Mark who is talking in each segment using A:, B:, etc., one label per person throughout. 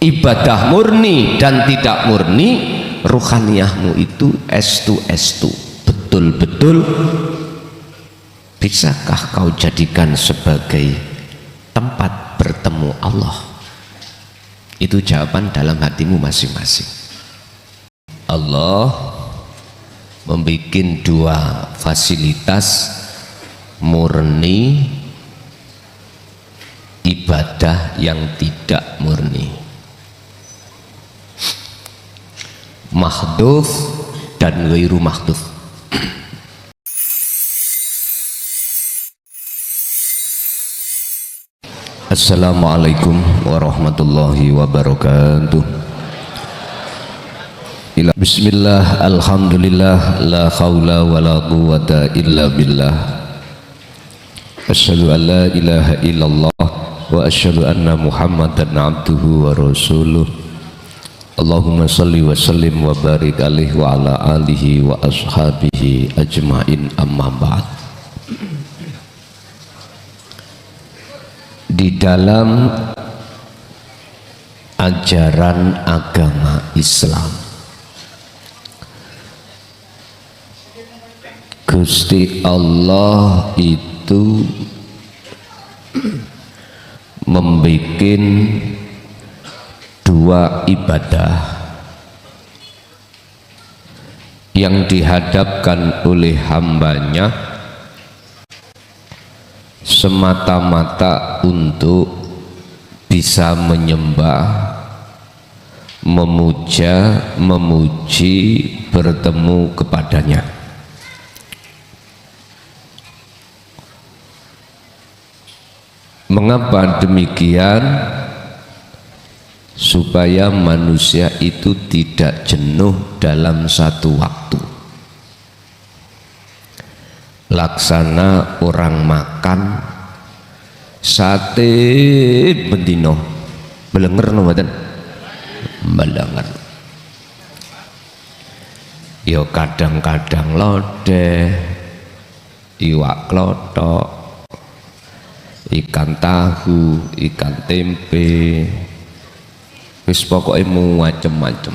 A: ibadah murni dan tidak murni, ruhaniyahmu itu estu betul-betul bisakah kau jadikan sebagai tempat bertemu Allah? Itu jawaban dalam hatimu masing-masing. Allah membuat dua fasilitas murni, ibadah yang tidak murni, mahdhuf dan ghairu mahdhuf. Assalamualaikum warahmatullahi wabarakatuh. Bismillah, alhamdulillah, la khawla wa la quwwata illa billah. Asyhadu an la ilaha illallah wa asyhadu anna Muhammadan abduhu wa rasuluh. Allahumma salli wa sallim wa barik alaihi wa ala alihi wa ashabihi ajmain, amma ba'd. Di dalam ajaran agama Islam, Gusti Allah itu membuat dua ibadah yang dihadapkan oleh hambanya semata-mata untuk bisa menyembah, memuja, memuji, bertemu kepadanya. Mengapa demikian? Supaya manusia itu tidak jenuh dalam satu waktu. Laksana orang makan sate bendino, belenger no mboten? Belenger. Yo kadang-kadang lodeh, iwak klothok, ikan tahu, ikan tempe, wis pokoknya macem-macem.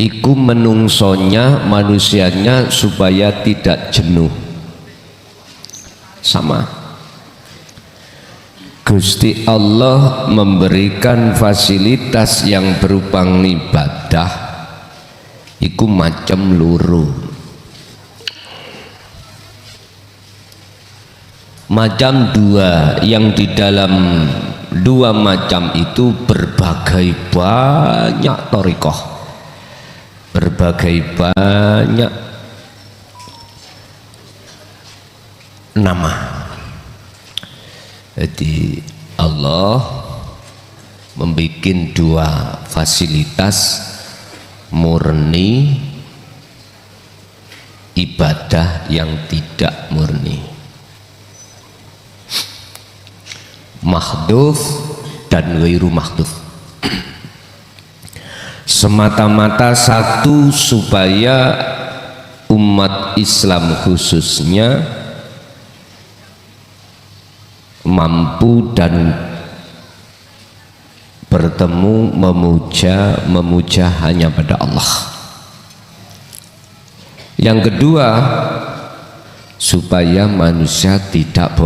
A: Iku menungsonya, manusianya supaya tidak jenuh. Sama, Gusti Allah memberikan fasilitas yang berupa ibadah iku macam luru. Macam dua, yang di dalam dua macam itu berbagai banyak thariqah, berbagai banyak nama. Jadi Allah membuat dua fasilitas murni, ibadah yang tidak murni, mahdhuf dan ghairu mahdhuf. Semata-mata satu, supaya umat Islam khususnya mampu dan bertemu, memuja hanya pada Allah. Yang kedua, supaya manusia tidak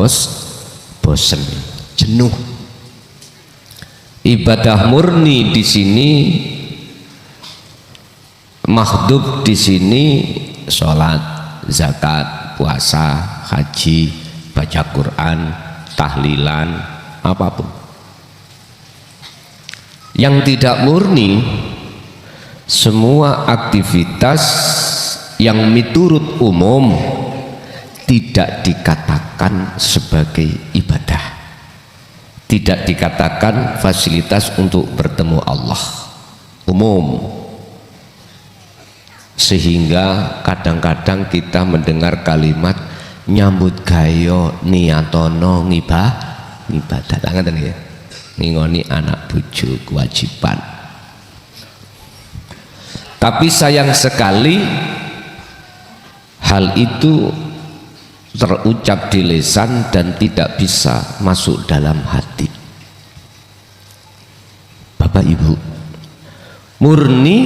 A: bosan, jenuh. Ibadah murni di sini, mahdhuf di sini, sholat, zakat, puasa, haji, baca Quran, tahlilan, apapun. Yang tidak murni, semua aktivitas yang miturut umum tidak dikatakan sebagai ibadah, tidak dikatakan fasilitas untuk bertemu Allah, umum. Sehingga kadang-kadang kita mendengar kalimat nyambut gayo niatono ngibadah, ngoten ya, ngingoni anak bojo kewajiban. Tapi sayang sekali hal itu terucap di lisan dan tidak bisa masuk dalam hati. Bapak Ibu, murni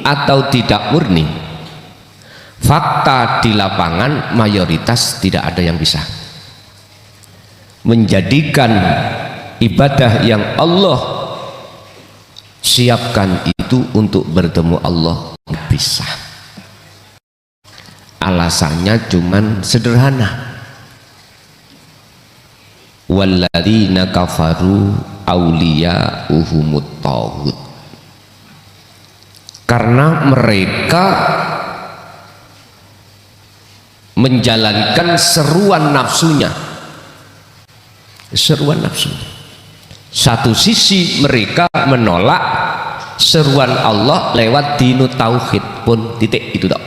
A: atau tidak murni, fakta di lapangan mayoritas tidak ada yang bisa menjadikan ibadah yang Allah siapkan itu untuk bertemu Allah. Bisa. Alasannya cuman sederhana, walladzina kafaru awliya'uhumut taghut, karena mereka menjalankan seruan nafsunya. Satu sisi mereka menolak seruan Allah lewat dinu tauhid pun, titik itu tak.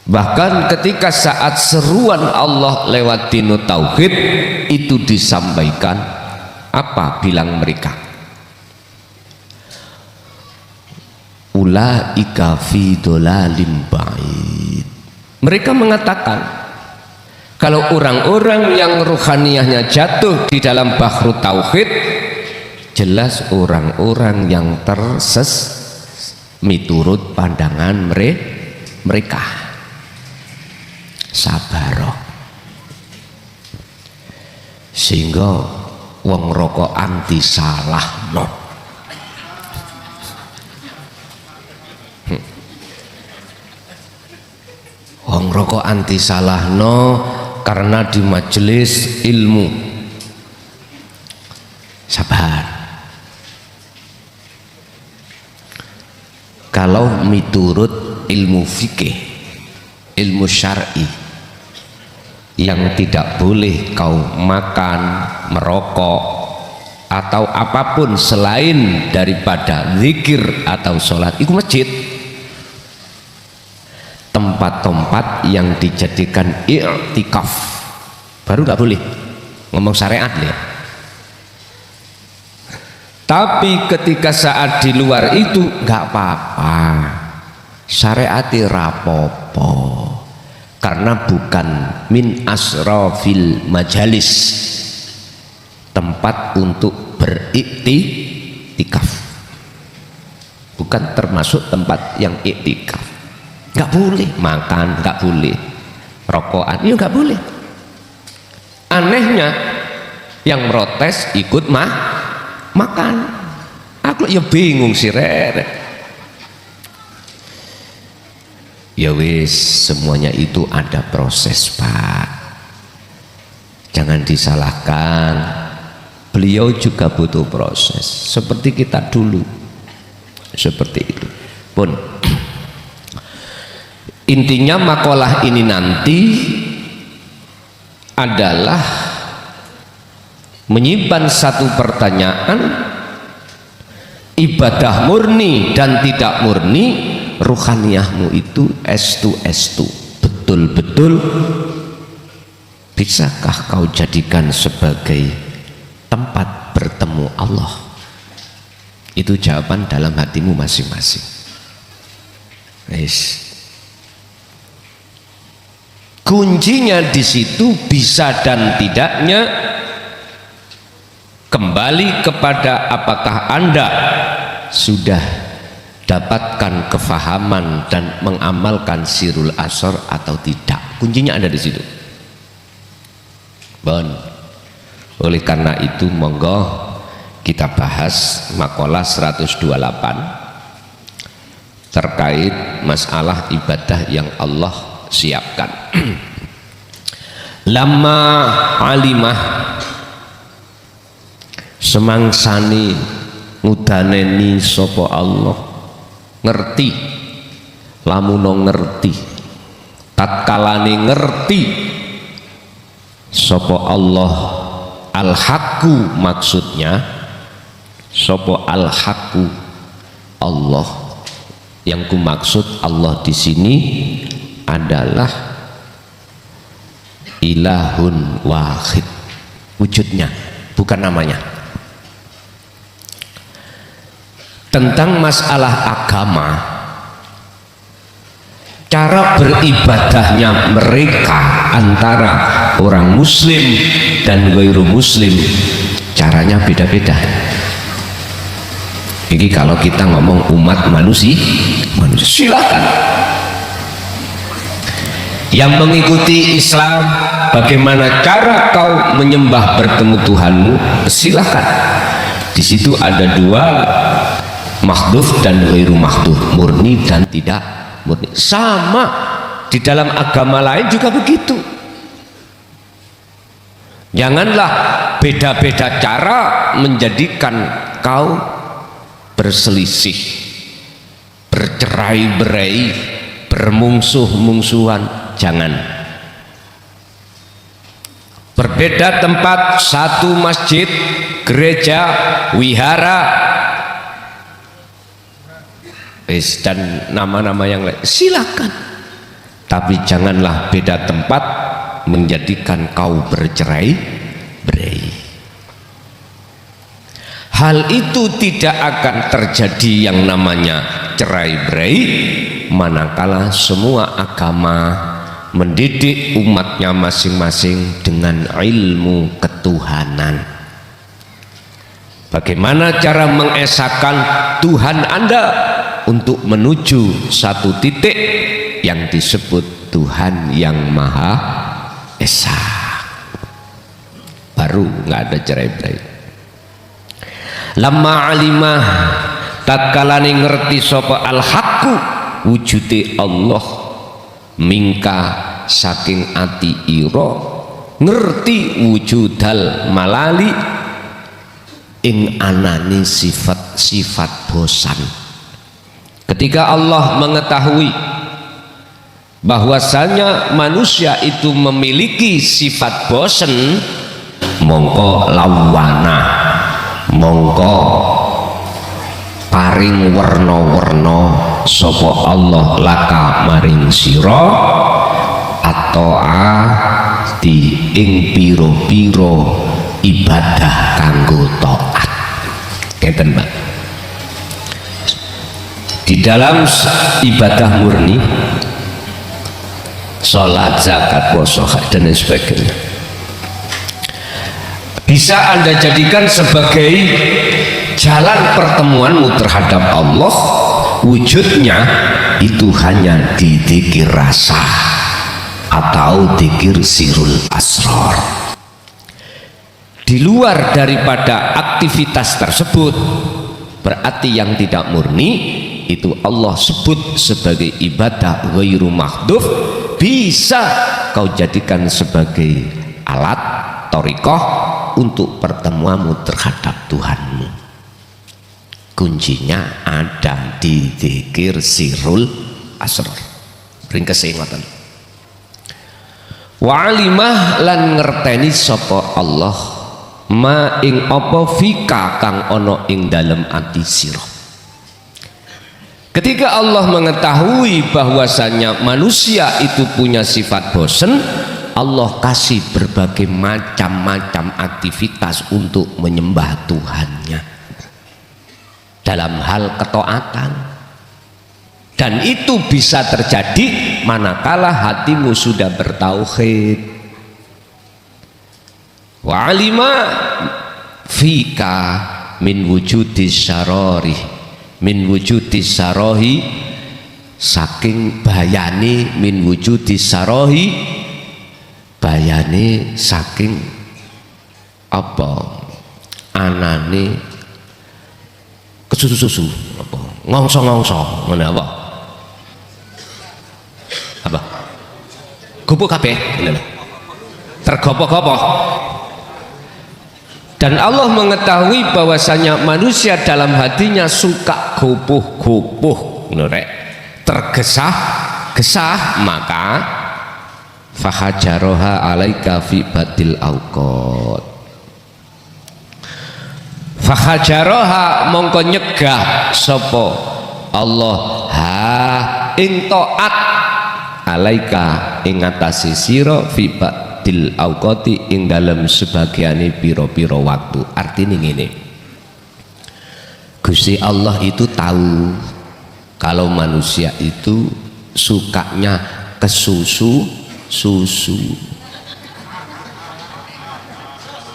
A: Bahkan ketika saat seruan Allah lewat dinu tauhid itu disampaikan, apa bilang mereka? Ulaika fi dhalalim ba'id. Mereka mengatakan kalau orang-orang yang ruhaniyahnya jatuh di dalam bahru tauhid, jelas orang-orang yang miturut pandangan mereka. Sabar, sehingga wong rokok anti salah no. Wong rokok anti salah no karena di majelis ilmu. Sabar. Kalau miturut ilmu fikih, ilmu syar'i, yang tidak boleh kau makan, merokok atau apapun selain daripada zikir atau sholat, itu masjid. Tempat-tempat yang dijadikan i'tikaf baru nggak boleh, ngomong syariat ya. Tapi ketika saat di luar itu nggak apa-apa, syariati rapopo, karena bukan min asrafil majalis, tempat untuk beriktikaf, bukan termasuk tempat yang iktikaf. Nggak boleh makan, nggak boleh rokokan, ya nggak boleh. Anehnya yang protes ikut makan. Aku ya bingung sih, ya wis, semuanya itu ada proses, Pak, jangan disalahkan. Beliau juga butuh proses seperti kita dulu, seperti itu pun. Intinya makalah ini nanti adalah menyimpan satu pertanyaan, ibadah murni dan tidak murni, ruhaniyahmu itu estu, betul-betul bisakah kau jadikan sebagai tempat bertemu Allah? Itu jawaban dalam hatimu masing-masing. Guys, kuncinya di situ, bisa dan tidaknya kembali kepada apakah Anda sudah dapatkan kefahaman dan mengamalkan sirul asar atau tidak. Kuncinya ada di situ. Bon. Oleh karena itu monggo kita bahas makalah 128 terkait masalah ibadah yang Allah siapkan. Lama alimah semangsani ngudaneni sapa Allah, ngerti lamuno ngerti tatkalane ngerti sapa Allah al-haqqu, maksudnya sapa al-haqqu Allah, yang ku maksud Allah di sini adalah ilahun wahid, wujudnya bukan namanya. Tentang masalah agama cara beribadahnya mereka antara orang muslim dan ghairu muslim caranya beda-beda. Ini kalau kita ngomong umat manusia silakan. Yang mengikuti Islam, bagaimana cara kau menyembah bertemu Tuhanmu, silakan. Di situ ada dua, mahdhuf dan ghairu mahdhuf, murni dan tidak murni. Sama di dalam agama lain juga begitu. Janganlah beda-beda cara menjadikan kau berselisih, bercerai-berai, bermungsuh-mungsuhan. Jangan. Berbeda tempat, satu masjid, gereja, wihara, dan nama-nama yang lain, silakan. Tapi janganlah beda tempat menjadikan kau bercerai-berai. Hal itu tidak akan terjadi yang namanya cerai-berai manakala semua agama mendidik umatnya masing-masing dengan ilmu ketuhanan. Bagaimana cara mengesahkan Tuhan Anda untuk menuju satu titik yang disebut Tuhan yang Maha Esa. Baru nggak ada cerai-berai. Lama alimah tatkala ngerti sapa al-haqqu wujude Allah mingka saking ati ira, ngerti wujudal malali ing anani sifat-sifat bosan. Ketika Allah mengetahui bahwasanya manusia itu memiliki sifat bosan, mongko lawana, mongko paring werna-werna sapa Allah laka maring sira atau di ing piro-piro ibadah kanggo taat. Ngeten, Mbak. Di dalam ibadah murni, sholat, zakat, puasa dan sebagainya, bisa Anda jadikan sebagai jalan pertemuanmu terhadap Allah. Wujudnya itu hanya di dzikir rasa atau dzikir sirul asrar. Di luar daripada aktivitas tersebut berarti yang tidak murni, itu Allah sebut sebagai ibadah ghairu mahdhuf, bisa kau jadikan sebagai alat thariqah untuk pertemuanmu terhadap Tuhanmu. Kuncinya ada di dzikir sirul asrar. Ringkes ngoten. Wa alimah lan ngerteni sapa Allah ma ing apa fika kang ana ing dalem ati sira. Ketika Allah mengetahui bahwasanya manusia itu punya sifat bosen, Allah kasih berbagai macam-macam aktivitas untuk menyembah Tuhannya dalam hal ketaatan. Dan itu bisa terjadi manakala hatimu sudah bertauhid. Wa alima fika min wujudis syarari, min wujudis sarohi, saking bayani min wujudis sarohi, bayani saking apa anane kesusu-susu apa ngongso-ngongso ngene apa gubuk kabeh tergopoh-gopoh. Dan Allah mengetahui bahwasanya manusia dalam hatinya suka gopoh-gopoh, tergesah-gesah, maka fahajaroha alaika fi batil auqat. Fahajaroha mongko nyegah sopo Allah ha ing taat alaika ing atase sira fi batil auqati ing dalem sebagiane pira-pira waktu. Artine ngene, Gusti Allah itu tahu kalau manusia itu sukanya ke susu.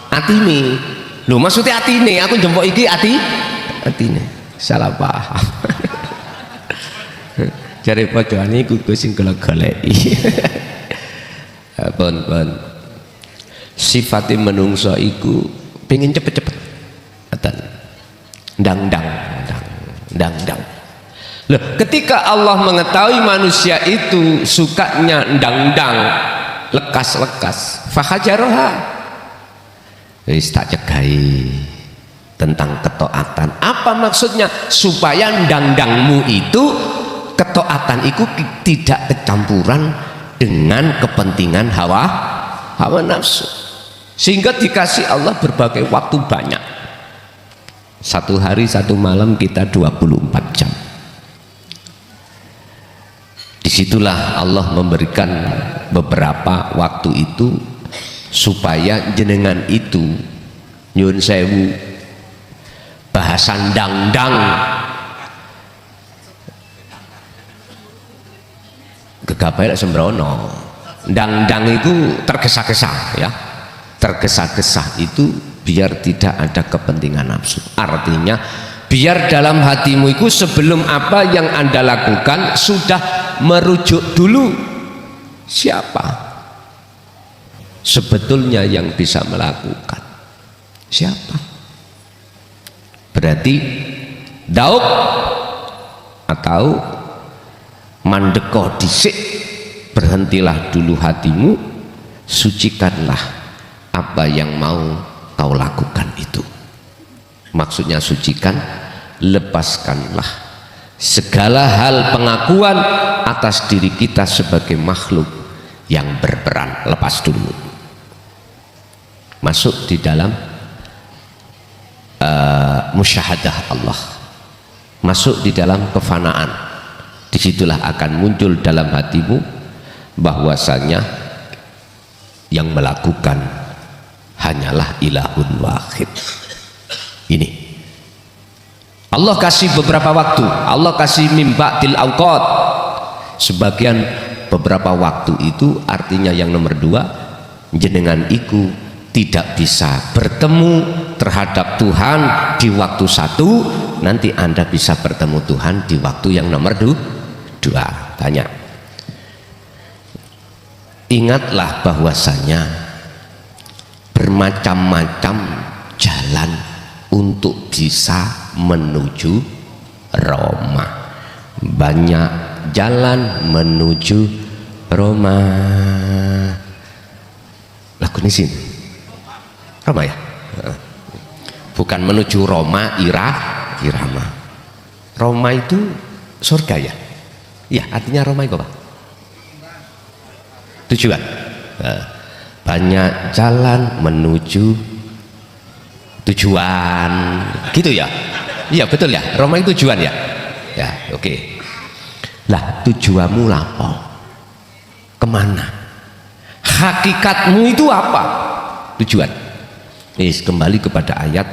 A: Atine lho, maksudnya atine, aku jempol iki atine salah paham. Jare padane iku sing golek-goleki. Pun sifate menungso iku pengen cepet-cepet ndang. Loh, ketika Allah mengetahui manusia itu sukanya ndang, lekas, fahajaroha, wis tak cegai tentang ketaatan. Apa maksudnya? Supaya ndang-ndangmu itu, ketaatan itu tidak kecampuran dengan kepentingan hawa nafsu, sehingga dikasih Allah berbagai waktu banyak. Satu hari satu malam kita 24 jam. Disitulah Allah memberikan beberapa waktu itu supaya jenengan itu nyun sewu bahasan dang kegapai sembrono. Dang itu tergesa-gesa ya, tergesa-gesa itu biar tidak ada kepentingan nafsu. Artinya biar dalam hatimu itu sebelum apa yang Anda lakukan sudah merujuk dulu siapa sebetulnya yang bisa melakukan, siapa. Berarti dauk atau mandeko disik, berhentilah dulu hatimu, sucikanlah apa yang mau kau lakukan itu. Maksudnya sucikan, lepaskanlah segala hal pengakuan atas diri kita sebagai makhluk yang berperan. Lepas dulu, masuk di dalam musyahadah Allah, masuk di dalam kefanaan. Disitulah akan muncul dalam hatimu bahwasanya yang melakukan hanyalah ilahun wahid. Ini Allah kasih beberapa waktu, Allah kasih mimbatil awqat. Sebagian beberapa waktu itu artinya yang nomor 2, jenengan iku tidak bisa bertemu terhadap Tuhan di waktu 1, nanti Anda bisa bertemu Tuhan di waktu yang nomor 2. Banyak. Ingatlah bahwasanya bermacam-macam jalan untuk bisa menuju Roma. Banyak jalan menuju Roma. Lagu ini sini Roma ya, bukan menuju Roma irama. Roma itu surga ya. Ya, artinya Roma itu apa? Tujuan. Banyak jalan menuju tujuan, gitu ya. Iya betul ya, Roma itu tujuan ya. Ya, oke. Lah tujuanmu apa? Kemana? Hakikatmu itu apa? Tujuan. Kembali kepada ayat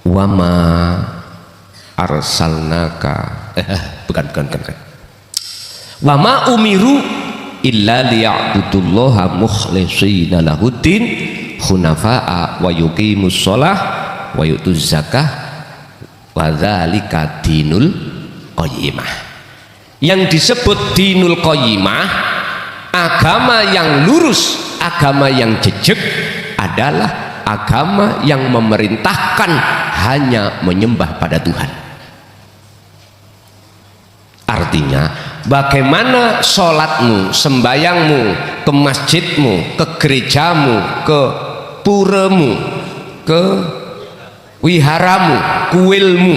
A: wama arsalnaka. Bukan. Wama umiru illa liya'budullaha mukhlishina lahuddin hunafa'a wa yuqimus shalah wa yutuz zakah wa dzalika dinul qayyimah. Yang disebut dinul qayyimah, agama yang lurus, agama yang jejak adalah agama yang memerintahkan hanya menyembah pada Tuhan. Artinya bagaimana sholatmu, sembayangmu, ke masjidmu, ke gerejamu, ke puramu, ke wiharamu, kuilmu,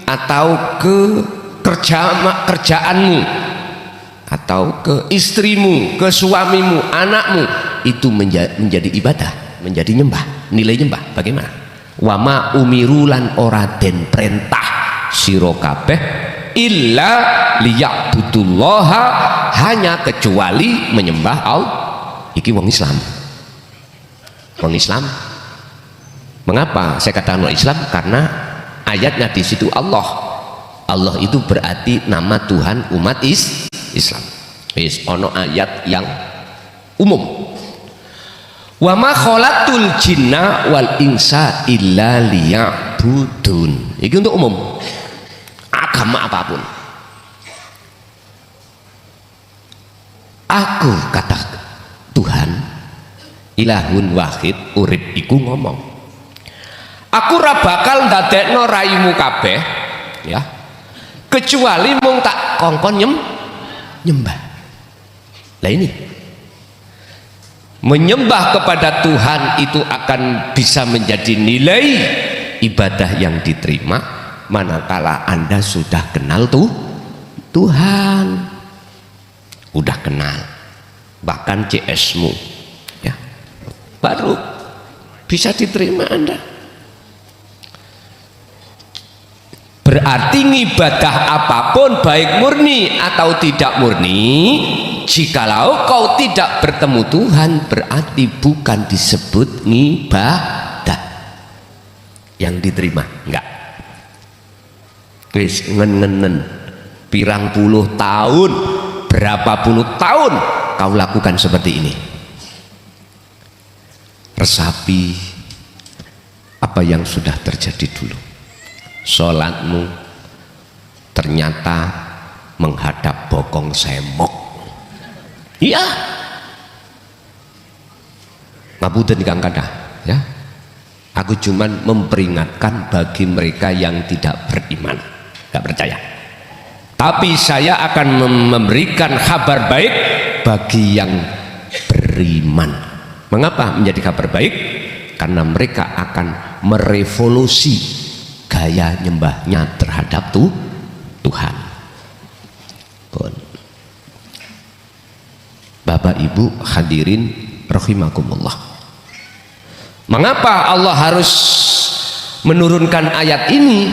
A: atau ke kerjaanmu, atau ke istrimu, ke suamimu, anakmu, itu menjadi ibadah, menjadi nyembah, nilai nyembah. Bagaimana? Wama umirulan ora den perintah sira kabeh illa liya'budullaha, hanya kecuali menyembah Allah. Iki wong Islam. Wong Islam. Mengapa saya katakan wong Islam? Karena ayatnya di situ Allah. Allah itu berarti nama Tuhan umat Islam. Wis ono ayat yang umum. Wa ma khalaqtul jinna wal insa illa liya'budun. Iki untuk umum. Agama apapun. Aku kata Tuhan ilahun wahid urip iku ngomong. Aku ora bakal ndadekno raimu kabeh ya. Kecuali mung tak kongkon nyembah. Lah ini menyembah kepada Tuhan itu akan bisa menjadi nilai ibadah yang diterima manakala Anda sudah kenal Tuhan, udah kenal bahkan CS-mu ya, baru bisa diterima Anda. Berarti ibadah apapun baik murni atau tidak murni, jikalau kau tidak bertemu Tuhan berarti bukan disebut ibadah yang diterima. Enggak. Wis ngenen pirang puluh tahun, berapa puluh tahun kau lakukan seperti ini, resapi apa yang sudah terjadi dulu. Sholatmu ternyata menghadap bokong semok. Iya, ngapunten Kang Kadah ya. Aku cuman memperingatkan bagi mereka yang tidak beriman, tidak percaya. Tapi saya akan memberikan kabar baik bagi yang beriman. Mengapa menjadi kabar baik? Karena mereka akan merevolusi gaya nyembahnya terhadap Tuhan. Bapak Ibu hadirin rahimakumullah. Mengapa Allah harus menurunkan ayat ini?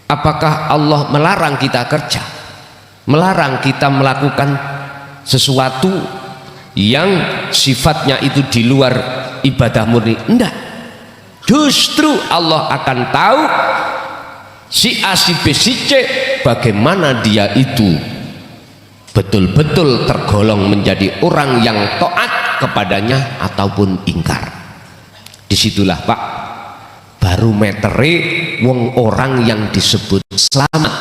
A: Apakah Allah melarang kita kerja? Melarang kita melakukan sesuatu yang sifatnya itu di luar ibadah murni? Enggak. Justru Allah akan tahu si A si B si C bagaimana dia itu betul-betul tergolong menjadi orang yang taat kepadanya ataupun ingkar. Disitulah Pak barometere wong orang yang disebut selamat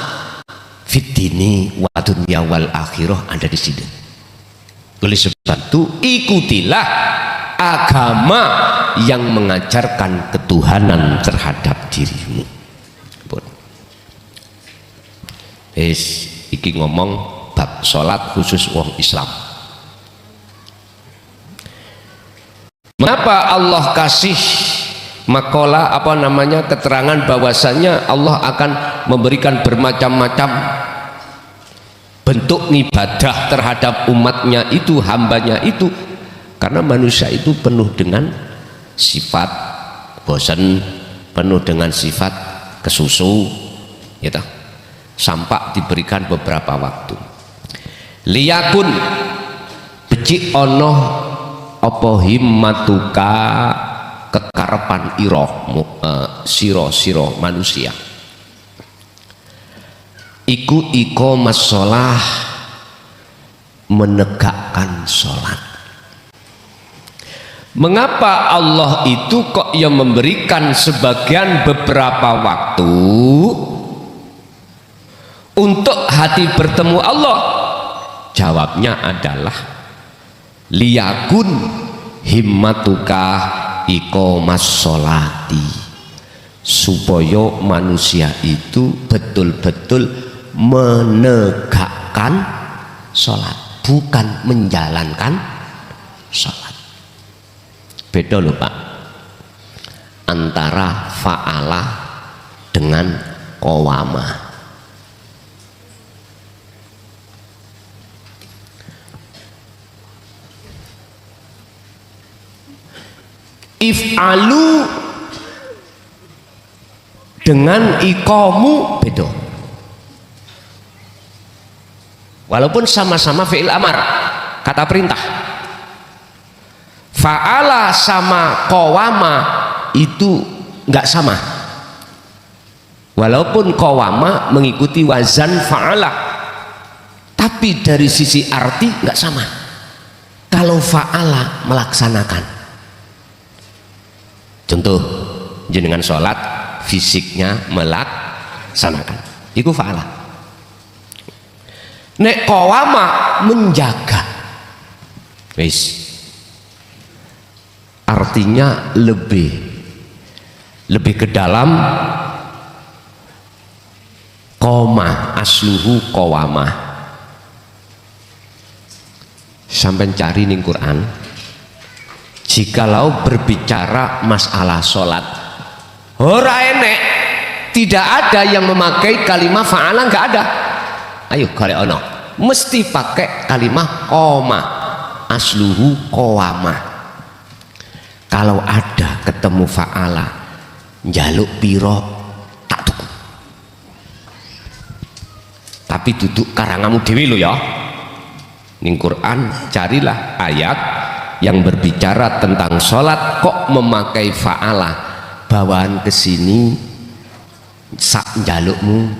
A: fitini wa dunya wal akhirah ada di sini. Oleh sebab itu ikutilah agama yang mengajarkan ketuhanan terhadap dirimu. Iki ngomong bab sholat khusus wong Islam. Mengapa Allah kasih makalah keterangan bahwasanya Allah akan memberikan bermacam-macam bentuk ibadah terhadap umatnya itu, hambanya itu? Karena manusia itu penuh dengan sifat bosan, penuh dengan sifat kesusu gitu. Sampai diberikan beberapa waktu. Liyakun becik ono apa himmatuka kekarepan siro manusia iku iqomas sholah menegakkan sholat. Mengapa Allah itu kok yang memberikan sebagian beberapa waktu untuk hati bertemu Allah? Jawabnya adalah liyakun himmatuka iqomas sholati, supaya manusia itu betul-betul menegakkan sholat, bukan menjalankan sholat. Beda loh Pak antara fa'ala dengan qawama. If'alu dengan iqamu beda, walaupun sama-sama fi'il amar, kata perintah. Fa'ala sama qawama itu enggak sama, walaupun qawama mengikuti wazan fa'ala,
B: tapi dari sisi arti nggak sama. Kalau fa'ala melaksanakan, contoh jenengan sholat fisiknya melaksanakan, itu fa'ala. Nek qawama menjaga, wis artinya lebih ke dalam. Qoma asluhu qawama, sampai cari ning Quran, jikalau berbicara masalah sholat ora enek, tidak ada yang memakai kalimat fa'ala, nggak ada. Ayo kalau ono mesti pakai kalimat qoma asluhu qawama. Kalau ada ketemu fa'ala njaluk piro tak tuku, tapi duduk karangamu dewi lo ya. Ning Quran carilah ayat yang berbicara tentang sholat kok memakai fa'ala, bawaan kesini sak njalukmu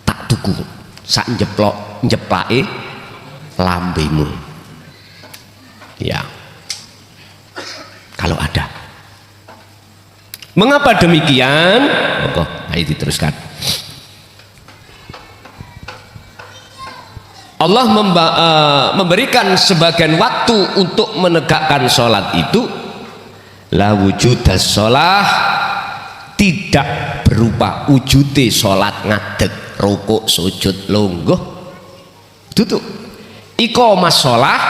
B: tak tuku, sak njeplake lambemu ya. Kalau ada, mengapa demikian? Monggo ayo diteruskan. Allah memberikan sebagian waktu untuk menegakkan sholat itu. La wujudas sholah, tidak berupa wujude sholat ngadeg rukuk sujud lungguh duduk. Iqamah sholah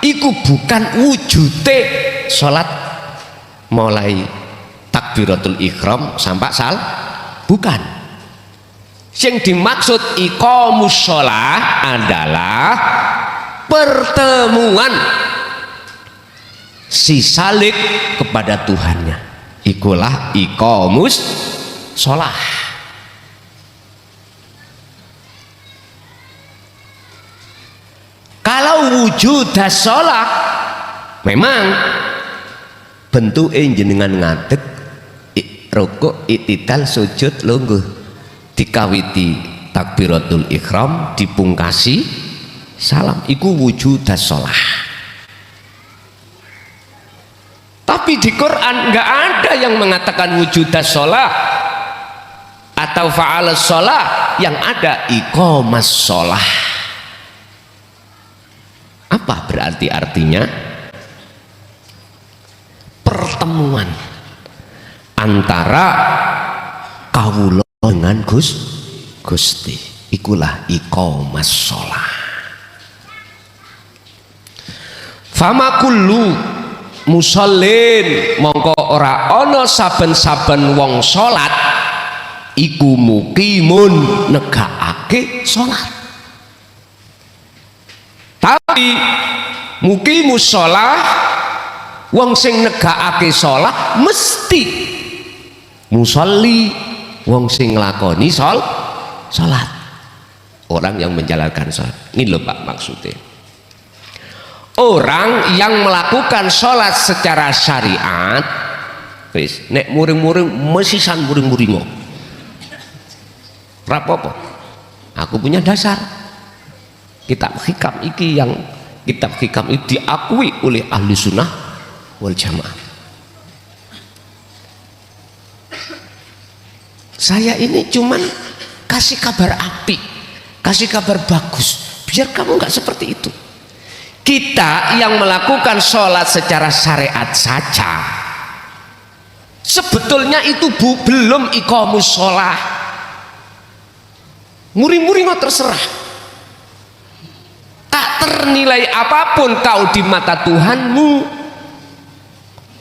B: iku bukan wujude sholat mulai takbiratul ihram sampai bukan. Yang dimaksud iqamus sholah adalah pertemuan si salik kepada Tuhannya, ikulah iqamus sholah. Kalau wujud sholah memang bentuk jenengan ngadeg rukuk i'tidal sujud lungguh, dikawiti takbiratul ihram, dipungkasi salam, iku wujudas sholah. Tapi di Quran nggak ada yang mengatakan wujudas sholah atau fa'alas sholah, yang ada iqamas sholah. Apa berarti artinya? Pertemuan antara kawula dengan Gusti, ikulah iqamas sholah. Fama kullu musallin, mongko ora ana saben-saben wong sholat iku muqimun negakake sholat. Tapi muqimus sholah, wong sing negakake sholat mesti musalli, wong sing nglakoni sholat, orang yang menjalankan sholat. Ini loh Pak maksudnya, orang yang melakukan sholat secara syariat. Wis nek muring-muring mesisan muring-muringo rapopo, aku punya dasar kitab hikam iki, yang kitab hikam itu diakui oleh ahli sunnah wal jamaah. Saya ini cuman kasih kabar api, kasih kabar bagus, biar kamu nggak seperti itu. Kita yang melakukan sholat secara syariat saja, sebetulnya itu belum iqamus sholah. Muring-muring terserah, tak ternilai apapun kau di mata Tuhanmu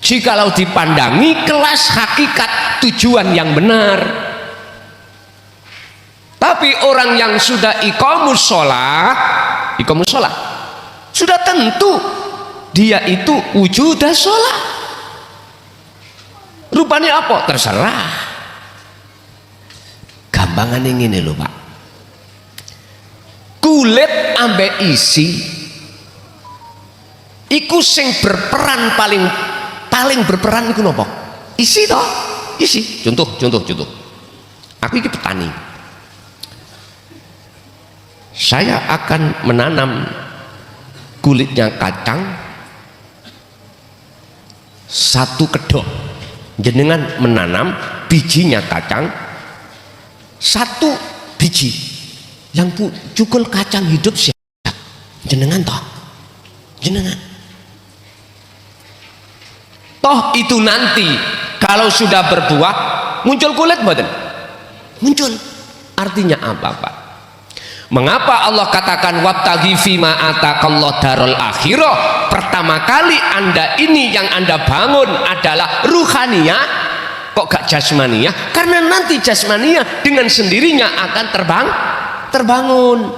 B: jikalau dipandangi kelas hakikat tujuan yang benar. Tapi orang yang sudah iqamus sholah sudah tentu dia itu wujudah sholah. Rupanya apa? Terserah. Gampangan ini loh Pak, kulit ambek isi iku sing berperan paling berperan iku nopo? Isi toh, isi. Contoh. Aku ini petani. saya akan menanam kulitnya kacang satu kedok, jenengan menanam bijinya kacang satu biji, yang cukul kacang hidup siapa? Jenengan toh, jenengan toh. Itu nanti kalau sudah berbuah muncul kulit mboten? Muncul. Artinya apa Pak? Mengapa Allah katakan wabtaghi fima atakallahu darul akhirah? Pertama kali Anda ini yang Anda bangun adalah ruhaniyah, kok gak jasmaniyah? Karena nanti jasmaniyah dengan sendirinya akan terbangun.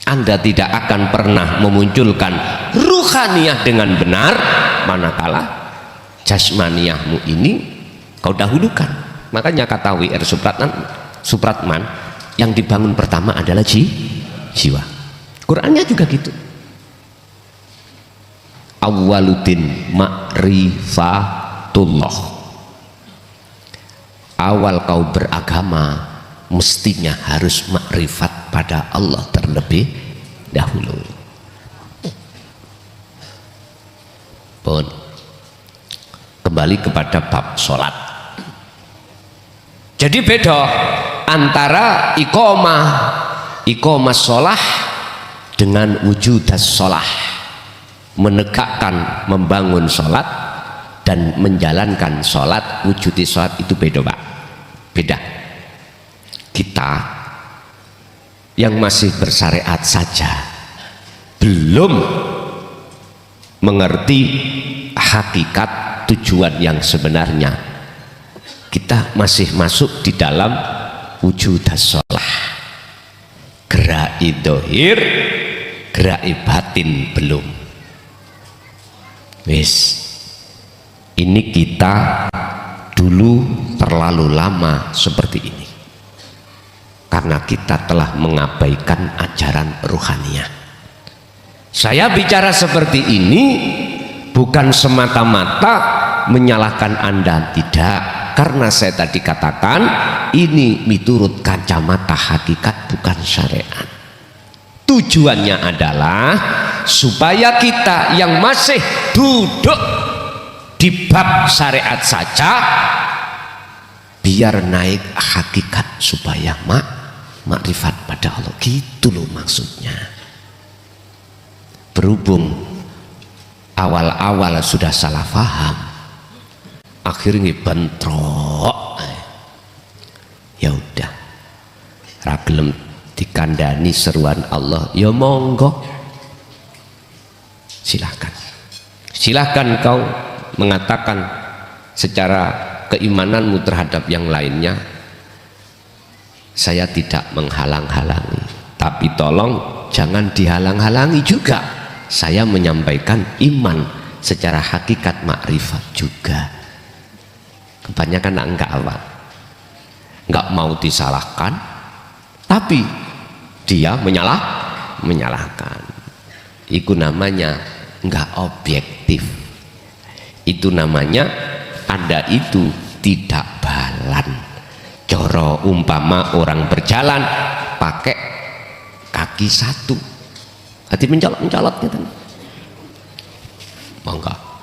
B: Anda tidak akan pernah memunculkan ruhaniyah dengan benar manakala jasmaniyahmu ini kau dahulukan. Makanya kata W.R. Supratman, yang dibangun pertama adalah jiwa. Qurannya juga gitu. Awwaluddin ma'rifatullah. Awal kau beragama mestinya harus makrifat pada Allah terlebih dahulu. Pun kembali kepada bab sholat. Jadi beda antara iqamah sholah dengan wujudas sholah, menegakkan, membangun sholat dan menjalankan sholat, wujudi sholat itu beda Pak, beda. Kita yang masih bersyariat saja belum mengerti hakikat tujuan yang sebenarnya. Kita masih masuk di dalam wujudas sholah, gerai dohir, gerai batin belum. Wis, ini kita dulu terlalu lama seperti ini karena kita telah mengabaikan ajaran ruhaniyah. Saya bicara seperti ini bukan semata-mata menyalahkan Anda, tidak. Karena saya tadi katakan ini miturut kacamata hakikat bukan syariat. Tujuannya adalah supaya kita yang masih duduk di bab syariat saja biar naik hakikat supaya makrifat pada Allah. Gitu loh maksudnya. Berhubung awal-awal sudah salah paham, akhirnya bentrok, ya udah ragilem dikandani seruan Allah, ya monggo, silahkan kau mengatakan secara keimananmu terhadap yang lainnya, saya tidak menghalang-halangi, tapi tolong jangan dihalang-halangi juga saya menyampaikan iman secara hakikat makrifat juga. Kebanyakan enggak apa, enggak mau disalahkan, tapi dia menyalahkan. Itu namanya enggak objektif. Itu namanya Anda itu tidak balan. Coro umpama orang berjalan pakai kaki satu, hati mencolot gitu. Monggo.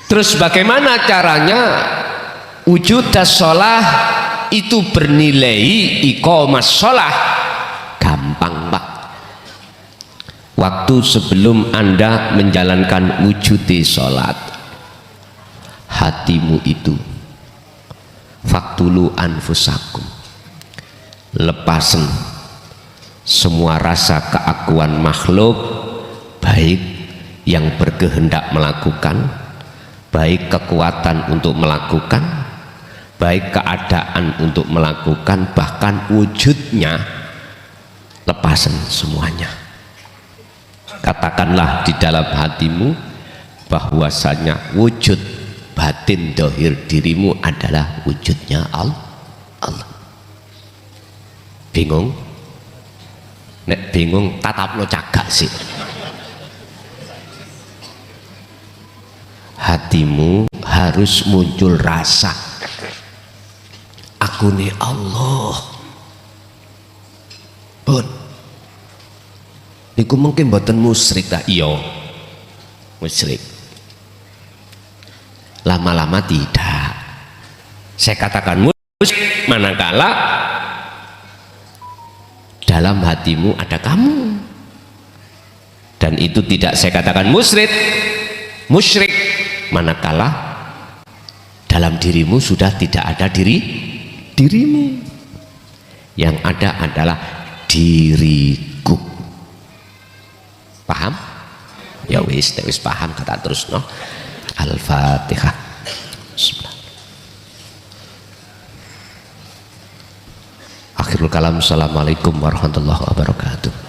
B: Terus bagaimana caranya wujudas sholah itu bernilai iqamah sholah? Gampang Pak. Waktu sebelum Anda menjalankan wujudi sholat, hatimu itu faktulu anfusakum, lepasen semua rasa keakuan makhluk, baik yang berkehendak melakukan, baik kekuatan untuk melakukan, baik keadaan untuk melakukan, bahkan wujudnya, lepasan semuanya. Katakanlah di dalam hatimu bahwasanya wujud batin dohir dirimu adalah wujudnya Allah. Bingung? Nek bingung tatapno cagak sih. Hatimu harus muncul rasa, aku lagune Allah. Pun niku mungkin mboten musyrik ta? Iya musyrik. Lama-lama tidak. Saya katakan musyrik manakala dalam hatimu ada kamu, dan itu tidak saya katakan musyrik manakala dalam dirimu sudah tidak ada dirimu. Yang ada adalah diriku. Paham? Ya wis paham, kata terus no. Al-Fatihah. Bismillah. Akhirul kalam. Assalamualaikum warahmatullahi wabarakatuh.